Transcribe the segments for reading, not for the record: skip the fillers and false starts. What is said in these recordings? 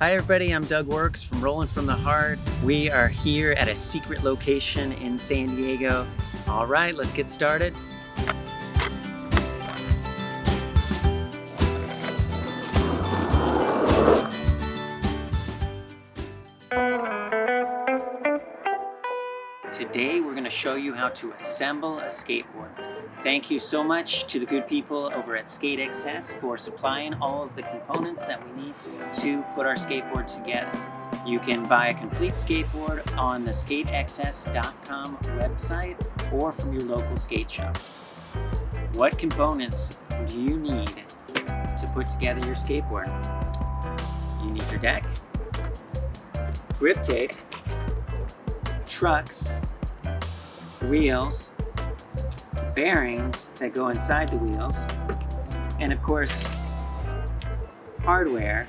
Hi everybody, I'm Doug Works from Rollin From The Heart. We are here at a secret location in San Diego. All right, let's get started. Today we're going to show you how to assemble a skateboard. Thank you so much to the good people over at SkateXS for supplying all of the components that we need to put our skateboard together. You can buy a complete skateboard on the skatexs.com website or from your local skate shop. What components do you need to put together your skateboard? You need your deck, grip tape, trucks, wheels, bearings that go inside the wheels, and of course hardware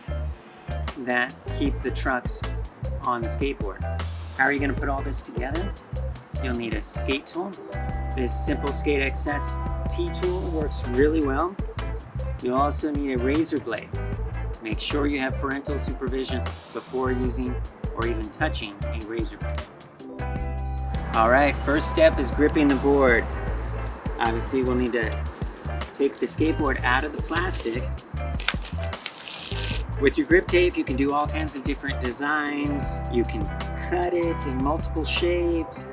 that keep the trucks on the skateboard. How are you going to put all this together? You'll need a skate tool. This simple SkateXS T-tool works really well. You'll also need a razor blade. Make sure you have parental supervision before using or even touching a razor blade. All right, first step is gripping the board. Obviously, we'll need to take the skateboard out of the plastic. With your grip tape, you can do all kinds of different designs. You can cut it in multiple shapes.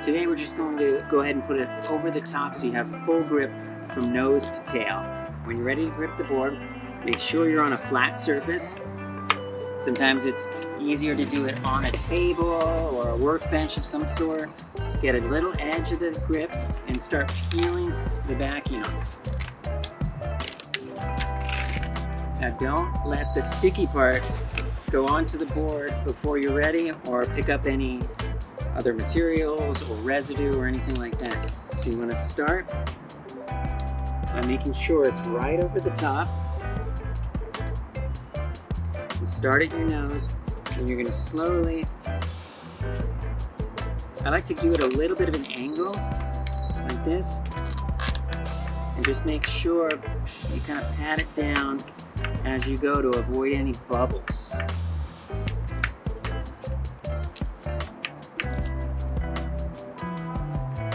Today, we're just going to go ahead and put it over the top so you have full grip from nose to tail. When you're ready to grip the board, make sure you're on a flat surface. Sometimes it's easier to do it on a table or a workbench of some sort. Get a little edge of the grip and start peeling the backing off. Now don't let the sticky part go onto the board before you're ready, or pick up any other materials or residue or anything like that. So you want to start by making sure it's right over the top. Start at your nose, and you're going to slowly, I like to do it a little bit of an angle, like this, and just make sure you kind of pat it down as you go to avoid any bubbles. And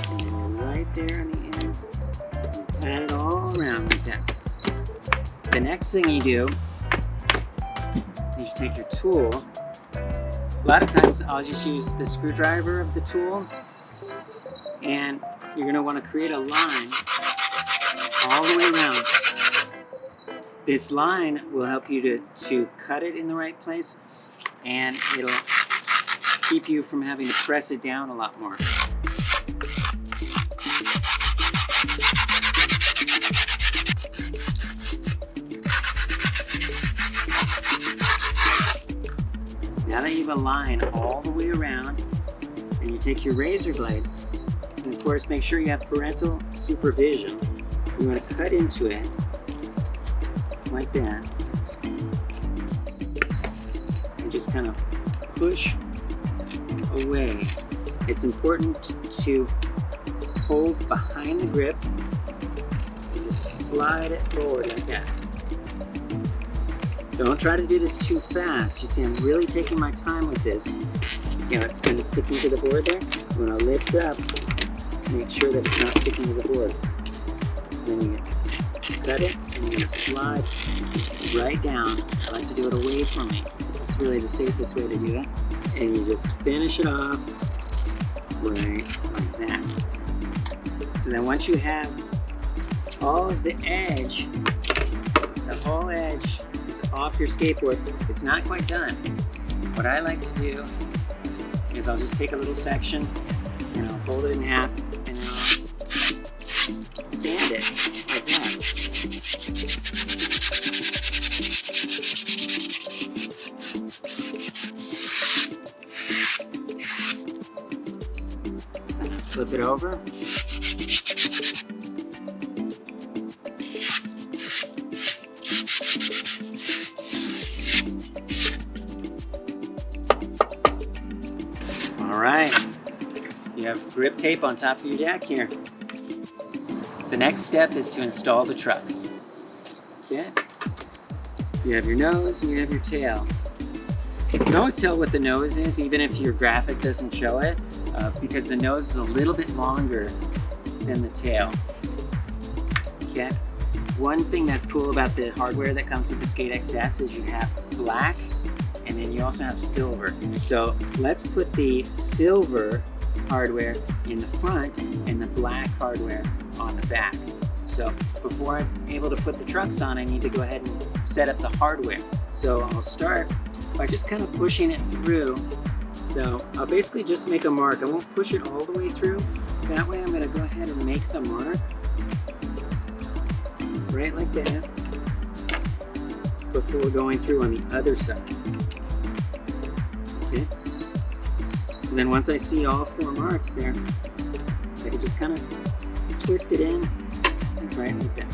then you're right there on the end, and pat it all around like that. The next thing you do, you take your tool. A lot of times I'll just use the screwdriver of the tool, and you're going to want to create a line all the way around. This line will help you to cut it in the right place, and it'll keep you from having to press it down a lot more. Now that you have a line all the way around, and you take your razor blade, and of course make sure you have parental supervision. You want to cut into it like that, and just kind of push away. It's important to hold behind the grip and just slide it forward like that. Don't try to do this too fast. You see, I'm really taking my time with this. See how it's kind of sticking to the board there? When I lift up, make sure that it's not sticking to the board. Then you cut it, and you're going to slide right down. I like to do it away from me. That's really the safest way to do it. And you just finish it off right like that. So then once you have all of the edge, the whole edge off your skateboard, it's not quite done. What I like to do is I'll just take a little section and I'll fold it in half, and then I'll sand it like that. Flip it over. All right, you have grip tape on top of your deck here. The next step is to install the trucks. Okay, you have your nose and you have your tail. You can always tell what the nose is, even if your graphic doesn't show it, because the nose is a little bit longer than the tail. Okay. One thing that's cool about the hardware that comes with the Skate XS is you have black, and then you also have silver. So let's put the silver hardware in the front and the black hardware on the back. So before I'm able to put the trucks on, I need to go ahead and set up the hardware. So I'll start by just kind of pushing it through. So I'll basically just make a mark. I won't push it all the way through. That way I'm going to go ahead and make the mark right like that before going through on the other side. Okay. So then once I see all 4 marks there, I can just kind of twist it in. It's right like that.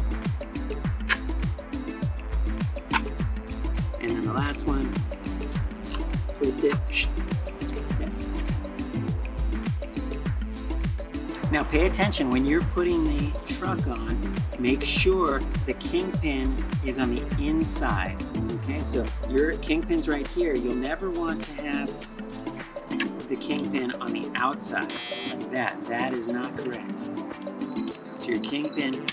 And then the last one, twist it. Okay. Now pay attention when you're putting the truck on, make sure the kingpin is on the inside. Okay, so your kingpin's right here. You'll never want to have the kingpin on the outside like that. That is not correct. So your kingpin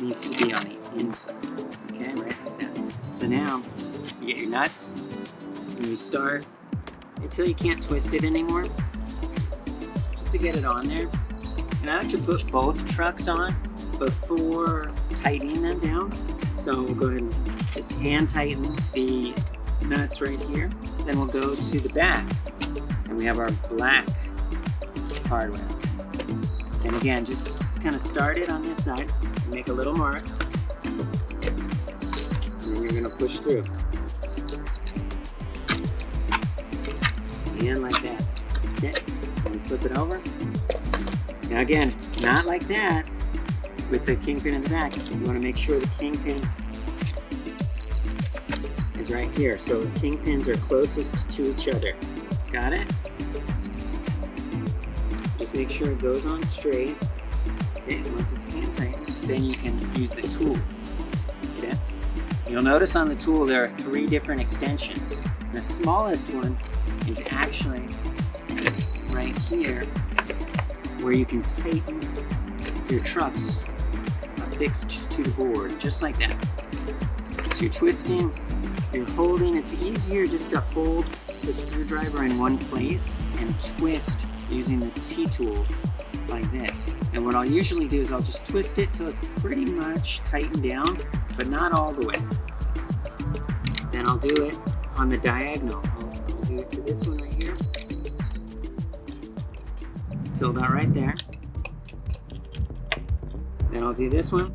needs to be on the inside. Okay, right like that. So now you get your nuts and you start until you can't twist it anymore, just to get it on there. And I like to put both trucks on before tightening them down. So we'll go ahead and just hand tighten the nuts right here. Then we'll go to the back and we have our black hardware. And again, just kind of start it on this side and make a little mark. And then you're gonna push through. And like that. Okay, and flip it over. Now again, not like that with the kingpin in the back. You want to make sure the kingpin is right here. So the kingpins are closest to each other. Got it? Just make sure it goes on straight. Okay, once it's hand tight, then you can use the tool. Okay? You'll notice on the tool there are 3 different extensions. The smallest one is actually right here, where you can tighten your trucks affixed to the board, just like that. So you're twisting, you're holding. It's easier just to hold the screwdriver in one place and twist using the T-tool like this. And what I'll usually do is I'll just twist it till it's pretty much tightened down, but not all the way. Then I'll do it on the diagonal. I'll do it to this one right here. Till about right there. Then I'll do this one.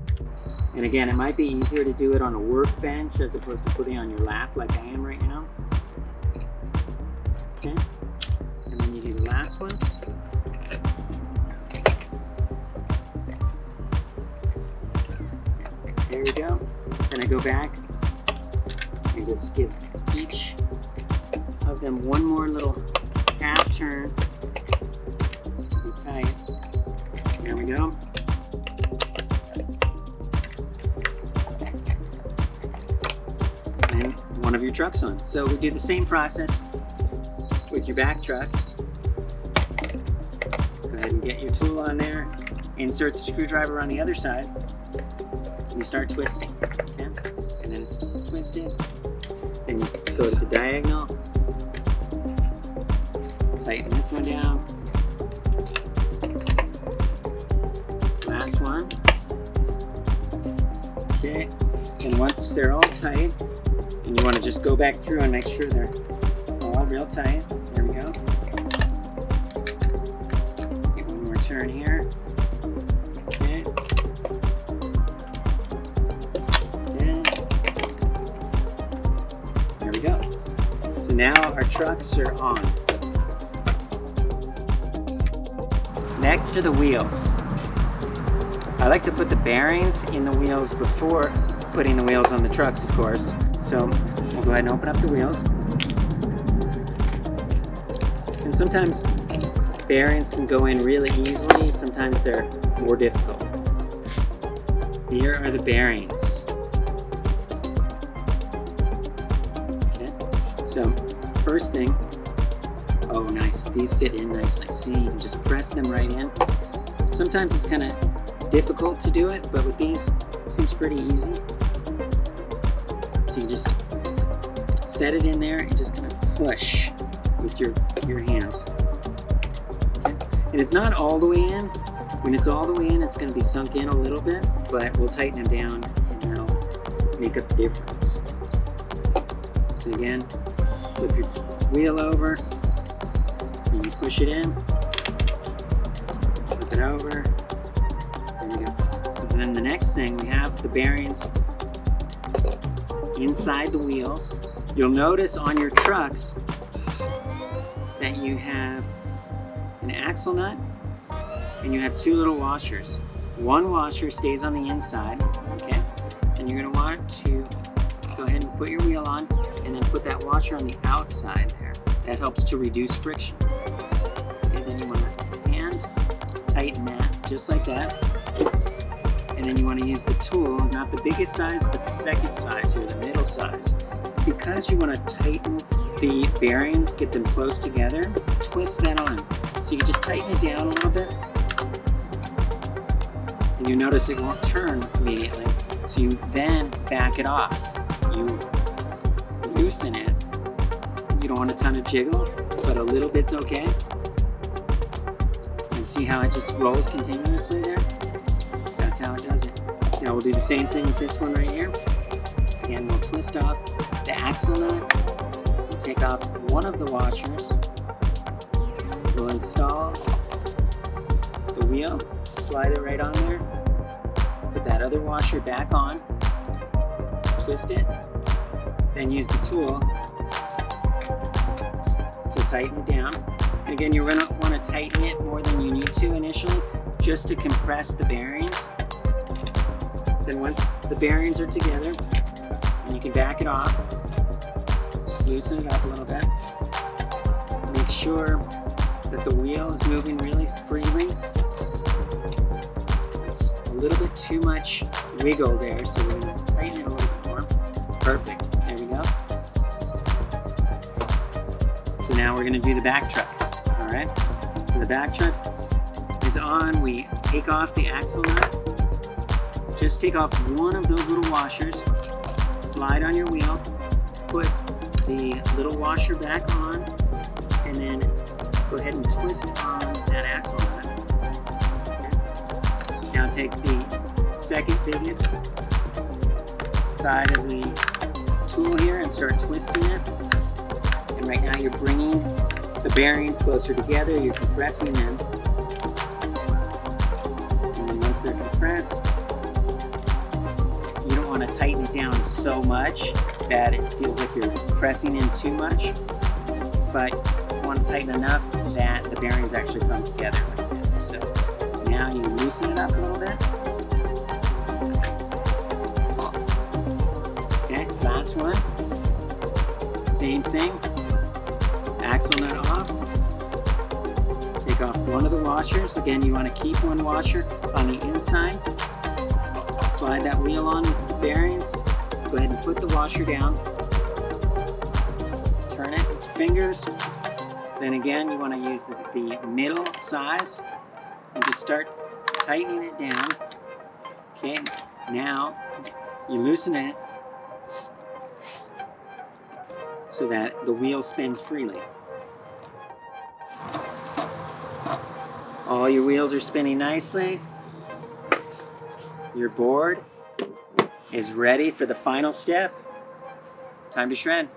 And again, it might be easier to do it on a workbench as opposed to putting it on your lap like I am right now. Okay. And then you do the last one. There we go. Then I go back and just give each of them one more little half turn. Tight. There we go. And one of your trucks on. So we do the same process with your back truck. Go ahead and get your tool on there. Insert the screwdriver on the other side. And you start twisting. Okay? And then it's twisted. Then you go to the diagonal. Tighten this one down. Last one. Okay, and once they're all tight, and you want to just go back through and make sure they're all real tight. There we go. Get one more turn here. Okay. Okay. There we go. So now our trucks are on. Next are the wheels. I like to put the bearings in the wheels before putting the wheels on the trucks, of course. So we'll go ahead and open up the wheels. And sometimes bearings can go in really easily, sometimes they're more difficult. Here are the bearings. Okay, so first thing, oh nice, these fit in nicely. See, you can just press them right in. Sometimes it's kind of difficult to do it, but with these, it seems pretty easy. So you just set it in there and just kind of push with your hands. Okay. And it's not all the way in. When it's all the way in, it's going to be sunk in a little bit, but we'll tighten them down and that'll make up the difference. So again, flip your wheel over and you push it in, flip it over, there we go. So then the next thing, we have the bearings inside the wheels. You'll notice on your trucks that you have an axle nut and you have two little washers. One washer stays on the inside, okay? And you're gonna want to go ahead and put your wheel on and then put that washer on the outside there. That helps to reduce friction. Okay, then you wanna hand tighten that just like that. And then you wanna use the tool, not the biggest size, but the second size here, the middle size. Because you wanna tighten the bearings, get them close together, twist that on. So you can just tighten it down a little bit. And you notice it won't turn immediately. So you then back it off. You loosen it. You don't want a ton of jiggle, but a little bit's okay. And see how it just rolls continuously there? That's how it does it. Now we'll do the same thing with this one right here. Again, we'll twist off the axle nut. We'll take off one of the washers. We'll install the wheel, slide it right on there. Put that other washer back on, twist it, then use the tool to tighten it down. And again, you're gonna wanna tighten it more than you need to initially, just to compress the bearings. Then once the bearings are together, and you can back it off, just loosen it up a little bit. Make sure that the wheel is moving really freely. It's a little bit too much wiggle there, so we're going to tighten it a little bit more. Perfect. There we go. So now we're going to do the back truck. All right. So the back truck is on. We take off the axle nut. Just take off one of those little washers. Slide on your wheel. Put the little washer back on, and then go ahead and twist on that axle nut. Okay. Now take the second biggest side of the tool here and start twisting it. And right now you're bringing the bearings closer together, you're compressing them. And then once they're compressed, you don't want to tighten it down so much that it feels like you're pressing in too much, but you want to tighten enough that the bearings actually come together like this. So now you loosen it up a little bit. Okay, last one. Same thing. Axle nut off. Take off one of the washers. Again, you want to keep one washer on the inside. Slide that wheel on with the bearings. Go ahead and put the washer down. Turn it with your fingers. Then again, you want to use the middle size and just start tightening it down. Okay, now you loosen it so that the wheel spins freely. All your wheels are spinning nicely. Your board is ready for the final step. Time to shred.